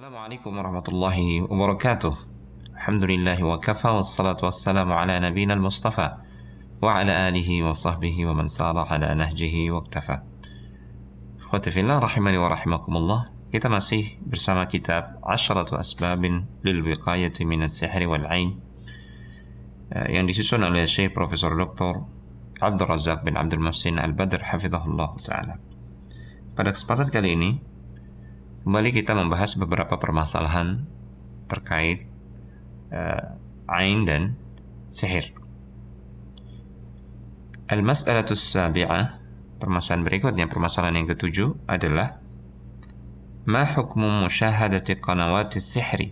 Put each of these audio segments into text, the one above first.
Assalamualaikum warahmatullahi wabarakatuh. Alhamdulillahi wa kafa wassalatu wassalamu ala nabiyina al-mustafa wa ala alihi wa sahbihi wa man sara ala nahjihi wa iktafa. Ikhwati fillah rahimani wa rahimakumullah. Kita masih bersama kitab Asyratu Asbabin lil Wiqayati minas Sihri wal Ain yang disusun oleh Syekh Profesor Dr. Abdul Razak bin Abdul Muhsin Al-Badr hafizahullah ta'ala. Pada kesempatan kali ini kembali kita membahas beberapa permasalahan terkait ain dan sihir. Al-mas'alatus sabi'ah, permasalahan berikutnya, permasalahan yang ketujuh adalah ma hukmu musyahadati qanawati sihri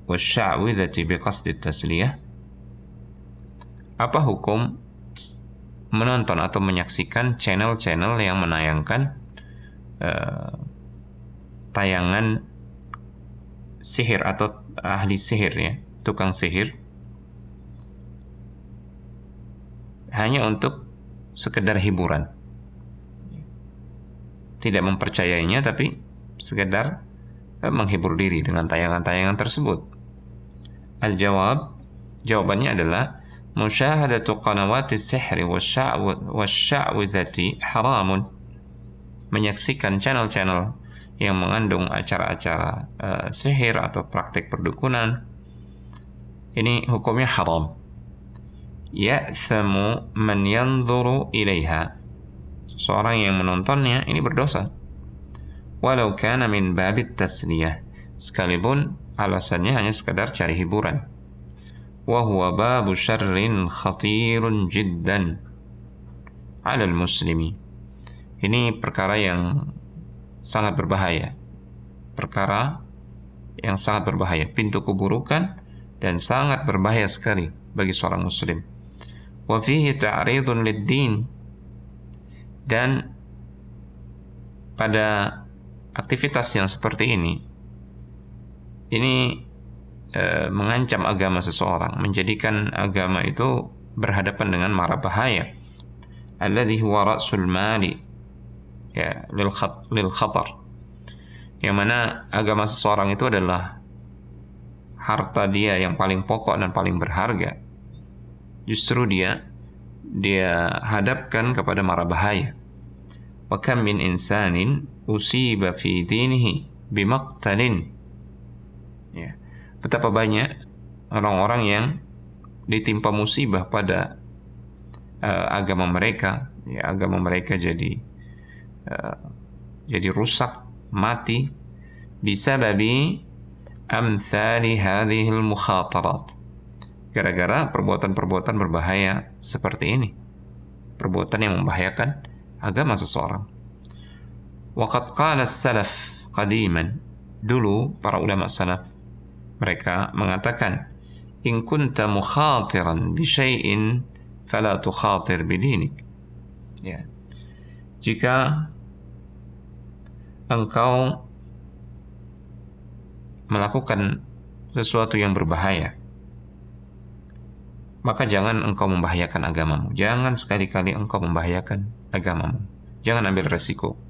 wasya'widhati biqasdi tasliyah. Apa hukum menonton atau menyaksikan channel-channel yang menayangkan tayangan sihir atau ahli sihir, ya, tukang sihir, hanya untuk sekedar hiburan, tidak mempercayainya tapi sekedar menghibur diri dengan tayangan-tayangan tersebut? Jawabannya adalah musyahadatu qanawati sihri wasya'widhati haramun. Menyaksikan channel-channel yang mengandung acara-acara sihir atau praktik perdukunan, ini hukumnya haram. Ya'thamu man yanzuru ilaiha, seorang yang menontonnya ini berdosa. Walau kana min babit tasliyah, sekalipun alasannya hanya sekadar cari hiburan. Wa huwa babu syarrin khatirun jiddan 'ala al-muslimi. Ini perkara yang sangat berbahaya. Perkara yang sangat berbahaya, pintu keburukan dan sangat berbahaya sekali bagi seorang muslim. Wa fihi ta'ridun lid-din, dan pada aktivitas yang seperti ini mengancam agama seseorang, menjadikan agama itu berhadapan dengan mara bahaya. Alladhi huwa ra'sul mali, ya, lil khatar, yang mana agama seseorang itu adalah harta dia yang paling pokok dan paling berharga. Justru dia hadapkan kepada mara bahaya. Wa kam min insanin usiba fi dinihi bimaqtalin, ya, betapa banyak orang-orang yang ditimpa musibah pada agama mereka, ya, agama mereka jadi rusak, mati, bisababi amthali hadhil mukhatarat, gara-gara perbuatan-perbuatan berbahaya seperti ini, perbuatan yang membahayakan agama seseorang. Waqad qala as-salaf qadiman, dulu para ulama salaf mereka mengatakan, in kunta mukhatiran bi syai'in fala tukhatir bidinik, ya, jika engkau melakukan sesuatu yang berbahaya, maka jangan engkau membahayakan agamamu. Jangan sekali-kali engkau membahayakan agamamu. Jangan ambil resiko.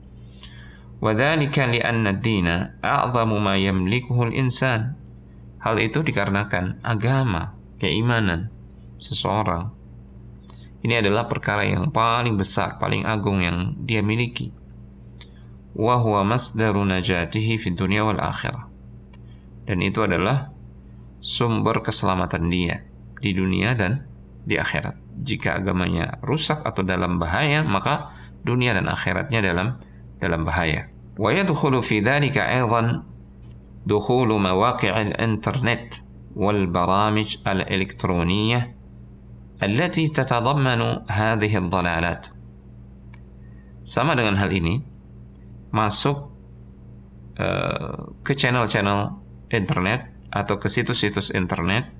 Wadzalika li'anna ad-dina a'zamu ma yamlikuhu al-insan. Hal itu dikarenakan agama, keimanan seseorang, ini adalah perkara yang paling besar, paling agung yang dia miliki. Wa huwa masdaru najatihi fid dunya wal akhirah. Dan itu adalah sumber keselamatan dia di dunia dan di akhirat. Jika agamanya rusak atau dalam bahaya, maka dunia dan akhiratnya dalam bahaya. Wa yadkhulu fi dzalika aidan dukhulu mawaqi'il internet wal baramij al-elektronikah allati tatadammanu hadhihi ad-dhalalat. Sama dengan hal ini masuk ke channel-channel internet atau ke situs-situs internet,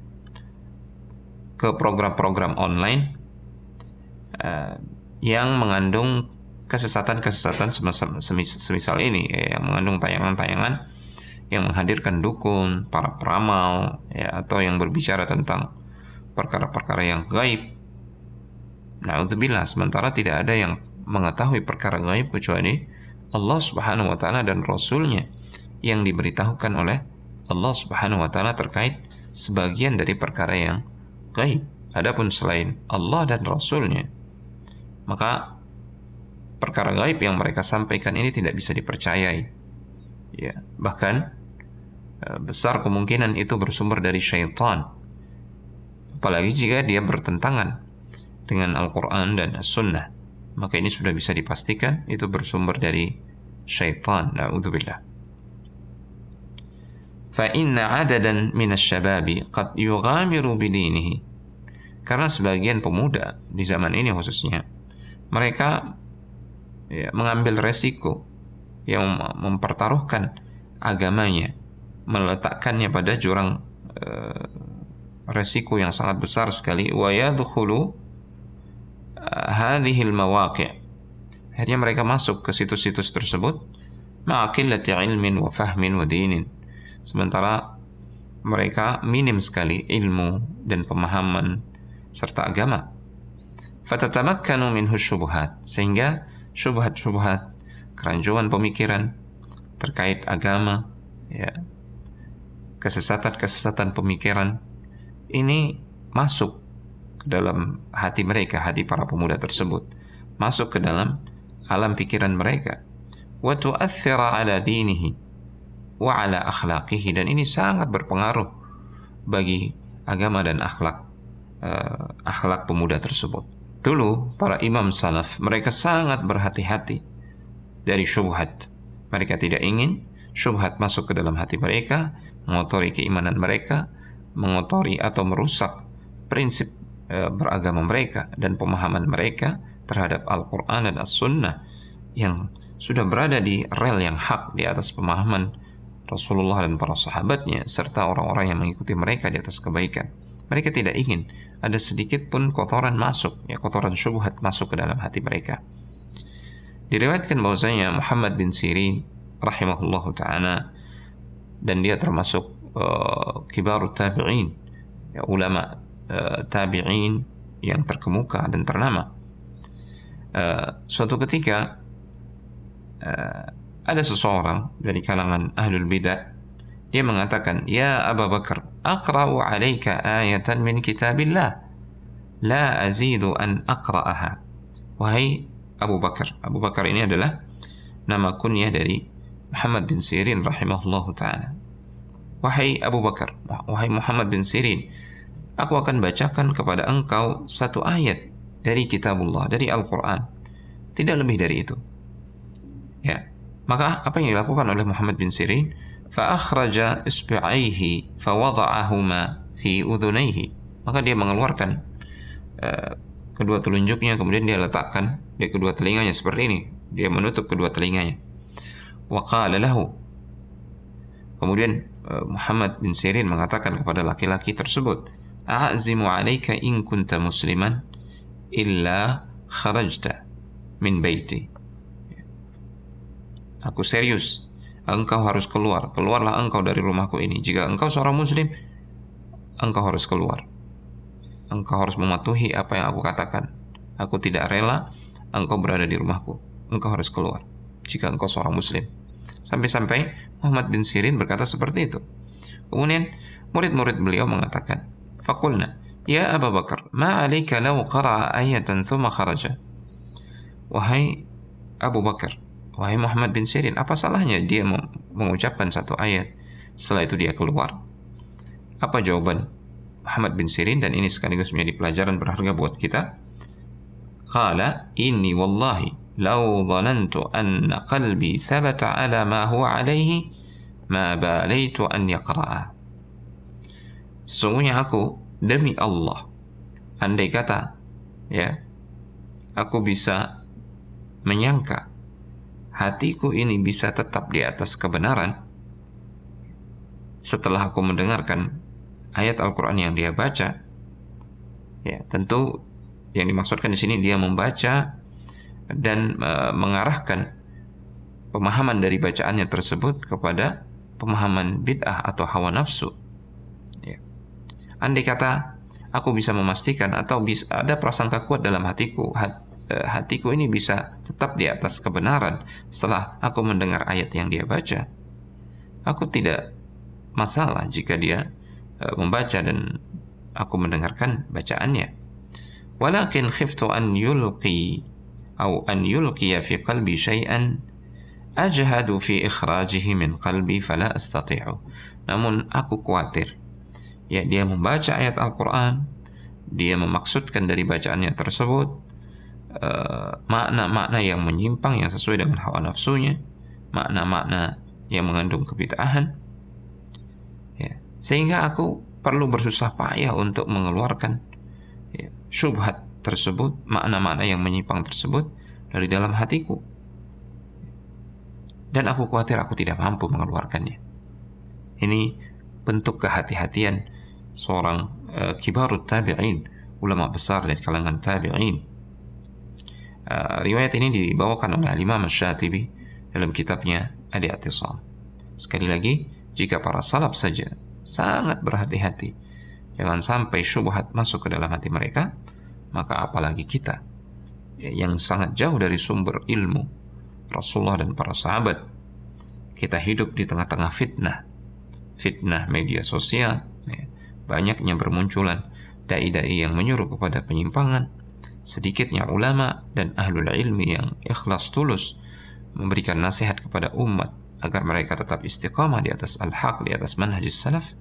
ke program-program online yang mengandung kesesatan-kesesatan semisal ini, ya, yang mengandung tayangan-tayangan yang menghadirkan dukun, para peramal, ya, atau yang berbicara tentang perkara-perkara yang gaib. Na'udzubillah, sementara tidak ada yang mengetahui perkara gaib kecuali Allah Subhanahu wa taala dan Rasul-Nya yang diberitahukan oleh Allah Subhanahu wa taala terkait sebagian dari perkara yang gaib. Adapun selain Allah dan Rasul-Nya, maka perkara gaib yang mereka sampaikan ini tidak bisa dipercayai. Ya, bahkan besar kemungkinan itu bersumber dari syaitan. Apalagi jika dia bertentangan dengan Al-Quran dan As-Sunnah, maka ini sudah bisa dipastikan itu bersumber dari syaitan. Na'udzubillah. فَإِنَّ عَدَدًا مِنَ الشَّبَابِ قَدْ يُغَامِرُ بِدِينِهِ. Karena sebagian pemuda di zaman ini khususnya, mereka mengambil resiko yang mempertaruhkan agamanya, meletakkannya pada jurang resiko yang sangat besar sekali. Wa yadkhulu hadhihi al-mawaqi'. Akhirnya mereka masuk ke situs-situs tersebut ma'a qillati ilmin wa fahmin wa dinin. Sementara mereka minim sekali ilmu dan pemahaman serta agama. Fatatamakkanu minhu syubhat, sehingga syubhat-syubhat, kerancuan pemikiran terkait agama, ya, kesesatan-kesesatan pemikiran ini masuk ke dalam hati mereka, hati para pemuda tersebut, masuk ke dalam alam pikiran mereka. Wa tu'athira ala dinihi wa ala akhlaqihi, dan ini sangat berpengaruh bagi agama dan akhlak pemuda tersebut. Dulu para imam salaf, mereka sangat berhati-hati dari syubhat. Mereka tidak ingin syubhat masuk ke dalam hati mereka, mengotori keimanan mereka, mengotori atau merusak prinsip beragama mereka dan pemahaman mereka terhadap Al-Quran dan As-Sunnah yang sudah berada di rel yang hak, di atas pemahaman Rasulullah dan para sahabatnya, serta orang-orang yang mengikuti mereka di atas kebaikan. Mereka tidak ingin ada sedikit pun kotoran masuk, ya, kotoran syubhat masuk ke dalam hati mereka. Diriwayatkan bahwasanya Muhammad bin Sirin rahimahullahu ta'ala, dan dia termasuk kibarut tabi'in, ya, ulama tabi'in yang terkemuka dan ternama. Suatu ketika ada seseorang dari kalangan ahlul bidah, dia mengatakan, "Ya Abu Bakar, aqra'u 'alaika ayatan min kitabillah, la azidu an aqra'aha." Wahai Abu Bakar ini adalah nama kunyah dari Muhammad bin Sirin rahimahullahu ta'ala. Wahai Abu Bakar, wahai Muhammad bin Sirin, aku akan bacakan kepada engkau satu ayat dari kitabullah, dari Al-Quran, tidak lebih dari itu. Ya, maka apa yang dilakukan oleh Muhammad bin Sirin? فَأَخْرَجَ إِصْبِعَيْهِ فَوَضَعَهُمَا فِي أُذُنَيْهِ. Maka dia mengeluarkan kedua telunjuknya, kemudian dia letakkan di kedua telinganya seperti ini. Dia menutup kedua telinganya. وَقَالَ لَهُ. Kemudian Muhammad bin Sirin mengatakan kepada laki-laki tersebut, أَعْزِمُ عَلَيْكَ إِن كُنْتَ مُسْلِمًا إِلَّا خَرَجْتَ مِنْ بَيْتِي. Aku serius, engkau harus keluarlah engkau dari rumahku ini. Jika engkau seorang muslim, engkau harus keluar. Engkau harus mematuhi apa yang aku katakan. Aku tidak rela engkau berada di rumahku. Engkau harus keluar jika engkau seorang muslim. Sampai-sampai Muhammad bin Sirin berkata seperti itu. Kemudian murid-murid beliau mengatakan, "Faqulna, ya Abu Bakar, ma 'alaika law qara'a ayatan thumma kharaja." Wahai Abu Bakar, wahai Muhammad bin Sirin, apa salahnya dia mengucapkan satu ayat, setelah itu dia keluar? Apa jawaban Muhammad bin Sirin, dan ini sekaligus menjadi pelajaran berharga buat kita? Qala, inni wallahi law dhanantu anna qalbi thabata ala ma huwa alaihi ma balaitu an yaqra'a. Sesungguhnya aku, demi Allah, andai kata, ya, aku bisa menyangka hatiku ini bisa tetap di atas kebenaran setelah aku mendengarkan ayat Al-Quran yang dia baca. Ya, tentu yang dimaksudkan di sini dia membaca dan mengarahkan pemahaman dari bacaannya tersebut kepada pemahaman bid'ah atau hawa nafsu. Ya. Andai kata aku bisa memastikan atau bisa ada prasangka kuat dalam hatiku hatiku ini bisa tetap di atas kebenaran setelah aku mendengar ayat yang dia baca. Aku tidak masalah jika dia membaca dan aku mendengarkan bacaannya. Walakin khiftu an yulqiya fi qalbi syai'an ajhadu fi ikhrajihi min qalbi fala astati'u. Namun aku khawatir, ya, dia membaca ayat Al-Quran, dia memaksudkan dari bacaannya tersebut makna-makna yang menyimpang, yang sesuai dengan hawa nafsunya, makna-makna yang mengandung kebid'ahan, ya, sehingga aku perlu bersusah payah untuk mengeluarkan, ya, syubhat tersebut, makna-makna yang menyimpang tersebut dari dalam hatiku, dan aku khawatir aku tidak mampu mengeluarkannya. Ini bentuk kehati-hatian seorang kibarut tabi'in, ulama besar dari kalangan tabi'in. Riwayat ini dibawakan oleh Imam Asy-Syatibi dalam kitabnya Al-I'tisam. Sekali lagi, jika para salaf saja sangat berhati-hati jangan sampai syubhat masuk ke dalam hati mereka, maka apalagi kita yang sangat jauh dari sumber ilmu Rasulullah dan para sahabat. Kita hidup di tengah-tengah fitnah media sosial, ya, banyaknya bermunculan dai-dai yang menyuruh kepada penyimpangan, sedikitnya ulama dan ahlul ilmi yang ikhlas tulus memberikan nasihat kepada umat agar mereka tetap istiqamah di atas al-haq, di atas manhajis salaf.